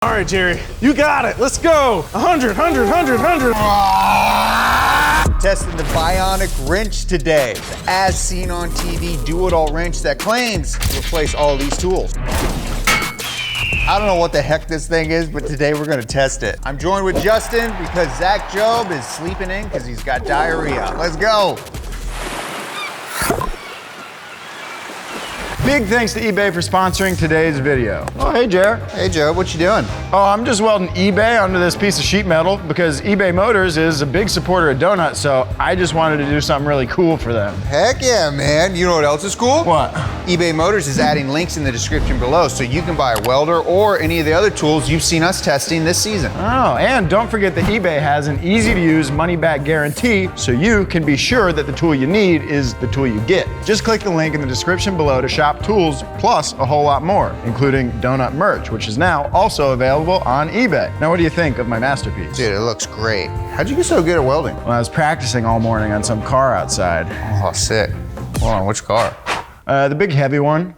All right, Jerry, you got it. Let's go. 100, 100, 100, 100. Testing the Bionic Wrench today. The as seen on TV do-it-all wrench that claims to replace all these tools. I don't know what the heck this thing is, but today we're gonna test it. I'm joined with Justin because Zach Job is sleeping in because he's got diarrhea. Let's go. Big thanks to eBay for sponsoring today's video. Oh, hey, Jer. Hey, Joe, what you doing? Oh, I'm just welding eBay onto this piece of sheet metal because eBay Motors is a big supporter of donuts, so I just wanted to do something really cool for them. Heck yeah, man. You know what else is cool? What? eBay Motors is adding links in the description below so you can buy a welder or any of the other tools you've seen us testing this season. Oh, and don't forget that eBay has an easy-to-use money-back guarantee so you can be sure that the tool you need is the tool you get. Just click the link in the description below to shop tools plus a whole lot more, including donut merch, which is now also available on eBay. Now, what do you think of my masterpiece? Dude, it looks great. How'd you get so good at welding? Well, I was practicing all morning on some car outside. Oh, sick. Hold on, which car? The big heavy one.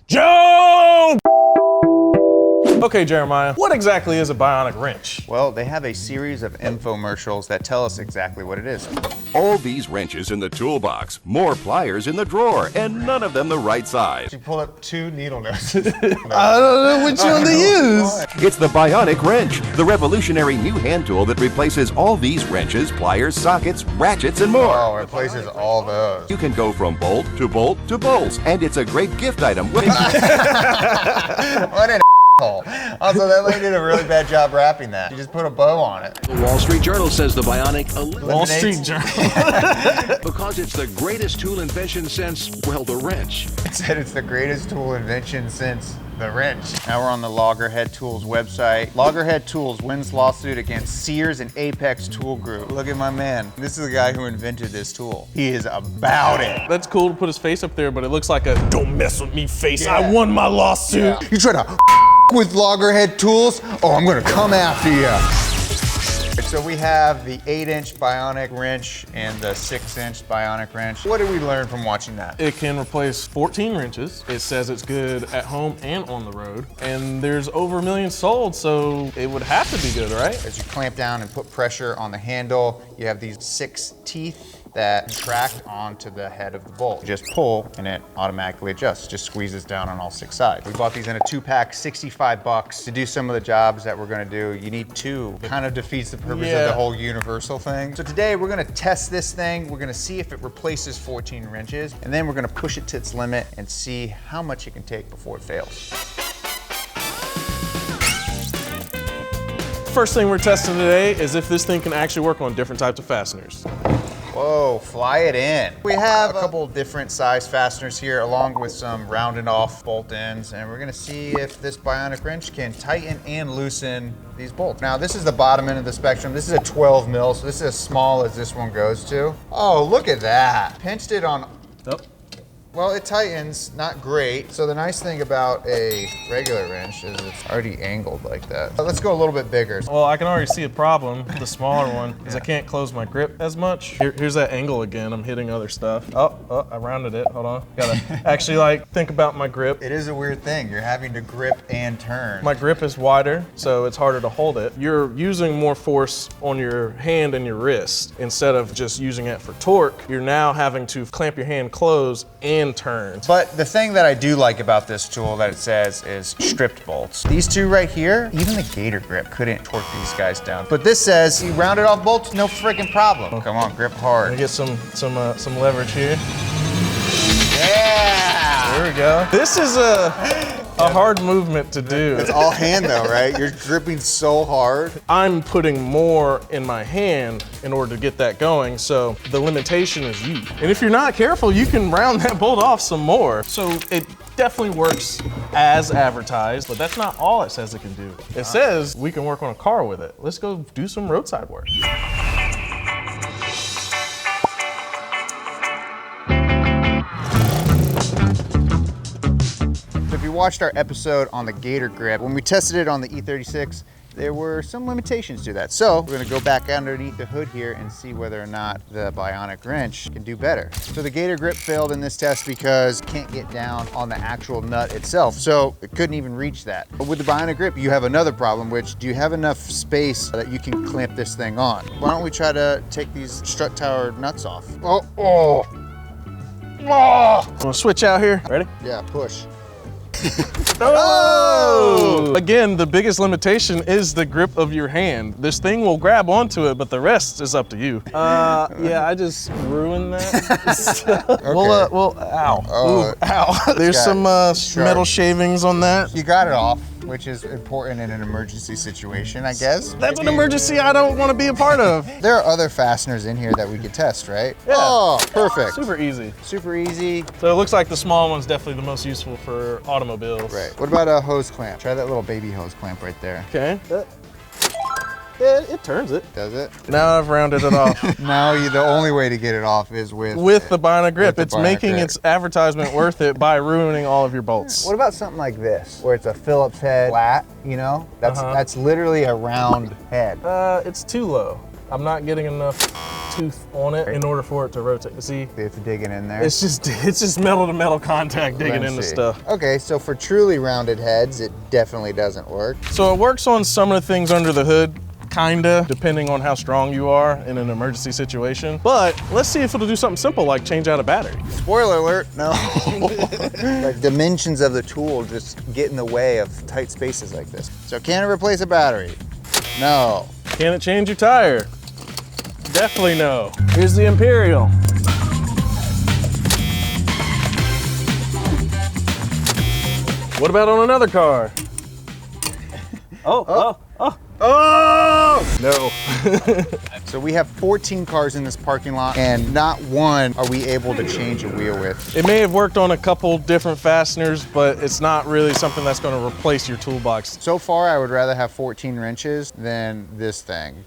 Joe! Okay, Jeremiah, what exactly is a bionic wrench? Well, they have a series of infomercials that tell us exactly what it is. All these wrenches in the toolbox, more pliers in the drawer, and none of them the right size. You pulled up 2 needle noses. I don't know which one to use. It's the Bionic Wrench, the revolutionary new hand tool that replaces all these wrenches, pliers, sockets, ratchets, and more. Oh, it replaces all those. You can go from bolt to bolt to bolts, and it's a great gift item. What an Also, that lady did a really bad job wrapping that. She just put a bow on it. The Wall Street Journal says the Bionic Wall Street Journal. because it's the greatest tool invention since, well, the wrench. It said it's the greatest tool invention since the wrench. Now we're on the Loggerhead Tools website. Loggerhead Tools wins lawsuit against Sears and Apex Tool Group. Look at my man. This is the guy who invented this tool. He is about it. That's cool to put his face up there, but it looks like a don't mess with me face. I won my lawsuit. Yeah. You try to with Loggerhead Tools? Oh, I'm gonna come after you. So we have the 8-inch Bionic Wrench and the 6-inch Bionic Wrench. What did we learn from watching that? It can replace 14 wrenches. It says it's good at home and on the road. And there's over 1 million sold, so it would have to be good, right? As you clamp down and put pressure on the handle, you have these 6 teeth that contract onto the head of the bolt. You just pull and it automatically adjusts, just squeezes down on all 6 sides. We bought these in a 2-pack, 65 bucks. To do some of the jobs that we're gonna do, you need 2. It kind of defeats the purpose of the whole universal thing. So today we're gonna test this thing. We're gonna see if it replaces 14 wrenches, and then we're gonna push it to its limit and see how much it can take before it fails. First thing we're testing today is if this thing can actually work on different types of fasteners. Whoa, fly it in. We have a couple different size fasteners here along with some rounded off bolt ends, and we're gonna see if this Bionic Wrench can tighten and loosen these bolts. Now this is the bottom end of the spectrum. This is a 12 mil, so this is as small as this one goes to. Oh, look at that. Pinched it on. Oh. Well, it tightens, not great. So the nice thing about a regular wrench is it's already angled like that. But let's go a little bit bigger. Well, I can already see a problem with the smaller one is I can't close my grip as much. Here's that angle again. I'm hitting other stuff. Oh, I rounded it. Hold on. Gotta actually think about my grip. It is a weird thing. You're having to grip and turn. My grip is wider, so it's harder to hold it. You're using more force on your hand and your wrist instead of just using it for torque. You're now having to clamp your hand closed and turn. But the thing that I do like about this tool that it says is stripped bolts. These 2 right here, even the Gator Grip couldn't torque these guys down. But this says you rounded off bolts, no freaking problem. Come on, grip hard. Let me get some leverage here. Yeah! There we go. This is a hard movement to do. It's all hand though, right? You're gripping so hard. I'm putting more in my hand in order to get that going, so the limitation is you. And if you're not careful, you can round that bolt off some more. So it definitely works as advertised, but that's not all it says it can do. It says we can work on a car with it. Let's go do some roadside work. So if you watched our episode on the Gator Grip, when we tested it on the E36, there were some limitations to that. So we're gonna go back underneath the hood here and see whether or not the Bionic Wrench can do better. So the Gator Grip failed in this test because it can't get down on the actual nut itself. So it couldn't even reach that. But with the Bionic Grip, you have another problem, which do you have enough space that you can clamp this thing on? Why don't we try to take these strut tower nuts off? Oh. Wanna switch out here? Ready? Yeah, push. Oh! Again, the biggest limitation is the grip of your hand. This thing will grab onto it, but the rest is up to you. Yeah, I just ruined that. Okay. Well, ow. Ooh, ow. There's some metal shavings on that. You got it off, which is important in an emergency situation, I guess. That's an emergency I don't want to be a part of. There are other fasteners in here that we could test, right? Yeah. Oh, perfect. Super easy. Super easy. So it looks like the small one's definitely the most useful for automobiles. Right. What about a hose clamp? Try that little baby hose clamp right there. Okay. Yeah, it turns it. Does it? Now I've rounded it off. Now the only way to get it off is with the Bionic Grip. the It's Bionic making Grip. its advertisement worth it by ruining all of your bolts. What about something like this, where it's a Phillips head flat, you know? That's literally a round head. It's too low. I'm not getting enough tooth on it in order for it to rotate. See? It's digging in there. It's just metal to metal contact digging Let's into see. stuff. Okay, so for truly rounded heads, it definitely doesn't work. So it works on some of the things under the hood, kinda, depending on how strong you are in an emergency situation. But let's see if it'll do something simple like change out a battery. Spoiler alert, no. Like dimensions of the tool just get in the way of tight spaces like this. So can it replace a battery? No. Can it change your tire? Definitely no. Here's the Imperial. What about on another car? Oh! No. So we have 14 cars in this parking lot and not one are we able to change a wheel with. It may have worked on a couple different fasteners, but it's not really something that's going to replace your toolbox. So far, I would rather have 14 wrenches than this thing.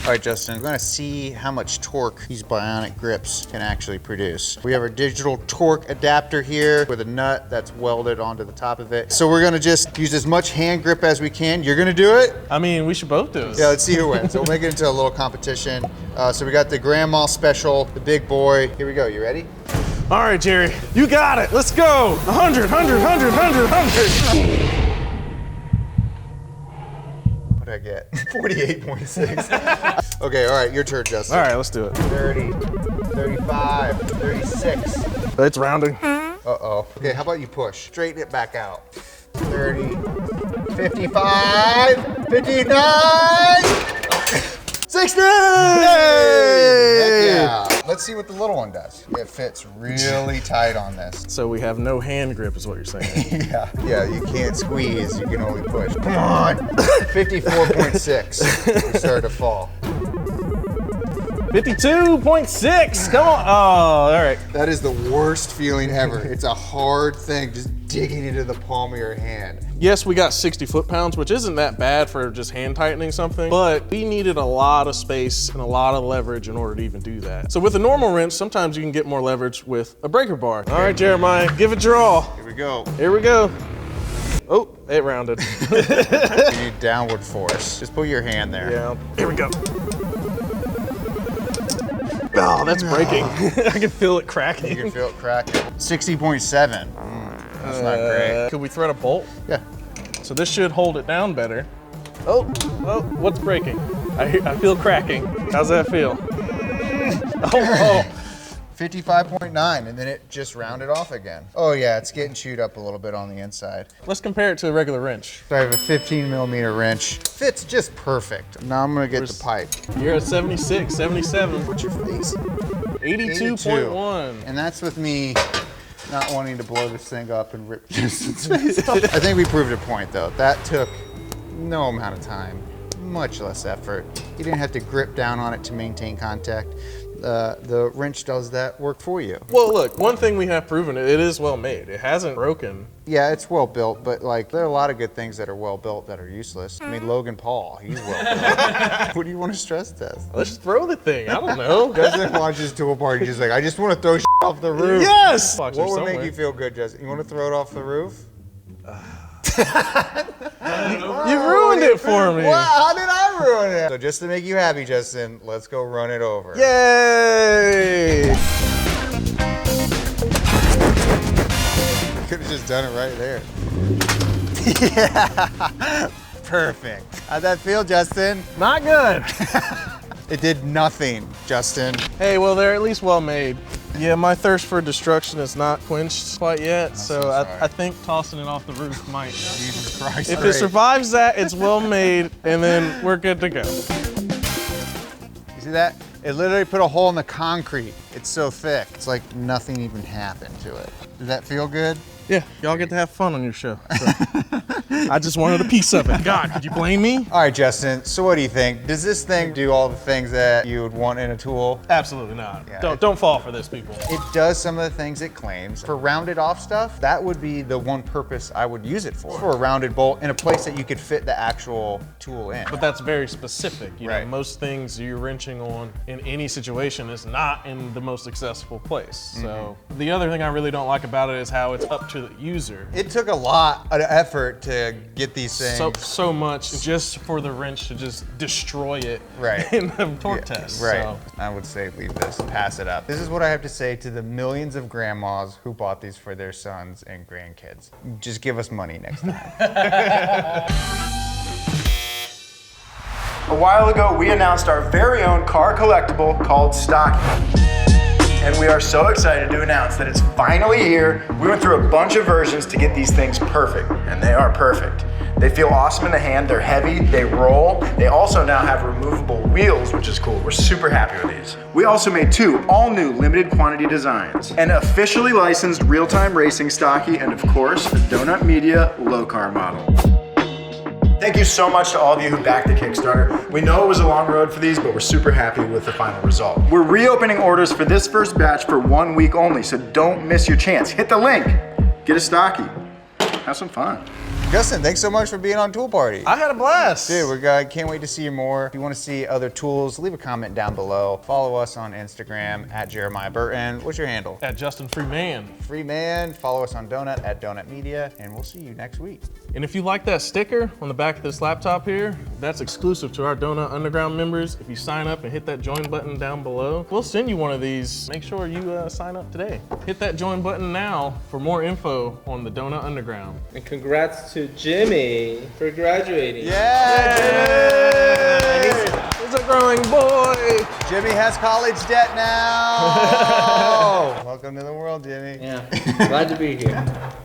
All right, Justin, we're gonna see how much torque these Bionic Grips can actually produce. We have our digital torque adapter here with a nut that's welded onto the top of it. So we're gonna just use as much hand grip as we can. You're gonna do it? I mean, we should both do it. Yeah, let's see who wins. So we'll make it into a little competition. So we got the Grandma Special, the big boy. Here we go, you ready? All right, Jerry, you got it. Let's go. 100, 100, 100, 100, 100. What did I get? 48.6. Okay, all right, your turn, Justin. All right, let's do it. 30, 35, 36. It's rounding. Uh-oh. Okay, how about you push? Straighten it back out. 30, 55, 59, 60! Heck yeah. Let's see what the little one does. It fits really tight on this. So we have no hand grip is what you're saying. Yeah, you can't squeeze, you can only push. Come on! 54.6. We started to fall. 52.6, come on. Oh, all right. That is the worst feeling ever. It's a hard thing just digging into the palm of your hand. Yes, we got 60 foot-pounds, which isn't that bad for just hand tightening something, but we needed a lot of space and a lot of leverage in order to even do that. So with a normal wrench, sometimes you can get more leverage with a breaker bar. All right, Jeremiah, give it your all. Here we go. Here we go. Oh, it rounded. You need downward force. Just put your hand there. Yeah, here we go. Oh, that's breaking. I can feel it cracking. You can feel it cracking. 60.7. That's not great. Could we thread a bolt? Yeah. So this should hold it down better. Oh, what's breaking? I feel cracking. How's that feel? Oh. 55.9, and then it just rounded off again. Oh yeah, it's getting chewed up a little bit on the inside. Let's compare it to a regular wrench. So I have a 15mm wrench. Fits just perfect. Now I'm gonna get the pipe. You're at 76, 77. What's your face? 82.1. And that's with me not wanting to blow this thing up and rip pistons. I think we proved a point though. That took no amount of time, much less effort. You didn't have to grip down on it to maintain contact. The wrench does that work for you. Well, look, one thing we have proven, it is well made. It hasn't broken. Yeah, it's well built, but like there are a lot of good things that are well built that are useless. I mean, Logan Paul, he's well built. What do you want to stress test? Let's just throw the thing. I don't know. Justin watches Tool Party, he's just like, I just want to throw off the roof. Yes! What would make you feel good, Justin? You want to throw it off the roof? You ruined it for me. What? How did I ruin it? So just to make you happy, Justin, let's go run it over. Yay! Could have just done it right there. Yeah, perfect. How'd that feel, Justin? Not good. It did nothing, Justin. Hey, well, they're at least well made. Yeah, my thirst for destruction is not quenched quite yet, so I think tossing it off the roof might. Jesus Christ. If it survives that, it's well made, and then we're good to go. You see that? It literally put a hole in the concrete. It's so thick. It's like nothing even happened to it. Did that feel good? Yeah, y'all get to have fun on your show. So. I just wanted a piece of it. God, could you blame me? All right, Justin, so what do you think? Does this thing do all the things that you would want in a tool? Absolutely not. Yeah, Don't fall for this, people. It does some of the things it claims. For rounded off stuff, that would be the one purpose I would use it for. For a rounded bolt in a place that you could fit the actual tool in. But that's very specific. You know, Right. most things you're wrenching on in any situation is not in the most accessible place. So the other thing I really don't like about it is how it's up to the user. It took a lot of effort to get these things. So much just for the wrench to just destroy it Right. in the torque test. Right. So. I would say leave this, pass it up. This is what I have to say to the millions of grandmas who bought these for their sons and grandkids. Just give us money next time. A while ago, we announced our very own car collectible called Stocky. And we are so excited to announce that it's finally here. We went through a bunch of versions to get these things perfect, and they are perfect. They feel awesome in the hand, they're heavy, they roll. They also now have removable wheels, which is cool. We're super happy with these. We also made 2 all-new limited quantity designs. An officially licensed real-time racing Stocky, and of course, a Donut Media low-car model. Thank you so much to all of you who backed the Kickstarter. We know it was a long road for these, but we're super happy with the final result. We're reopening orders for this first batch for 1 week only, so don't miss your chance. Hit the link, get a Stocky, have some fun. Justin, thanks so much for being on Tool Party. I had a blast. Dude, can't wait to see you more. If you want to see other tools, leave a comment down below. Follow us on Instagram at Jeremiah Burton. What's your handle? At Justin Freeman. Freeman. Follow us on Donut at Donut Media, and we'll see you next week. And if you like that sticker on the back of this laptop here, that's exclusive to our Donut Underground members. If you sign up and hit that join button down below, we'll send you one of these. Make sure you sign up today. Hit that join button now for more info on the Donut Underground. And congrats to Jimmy for graduating. Yeah, Jimmy! He's a growing boy. Jimmy has college debt now. Welcome to the world, Jimmy. Yeah, glad to be here.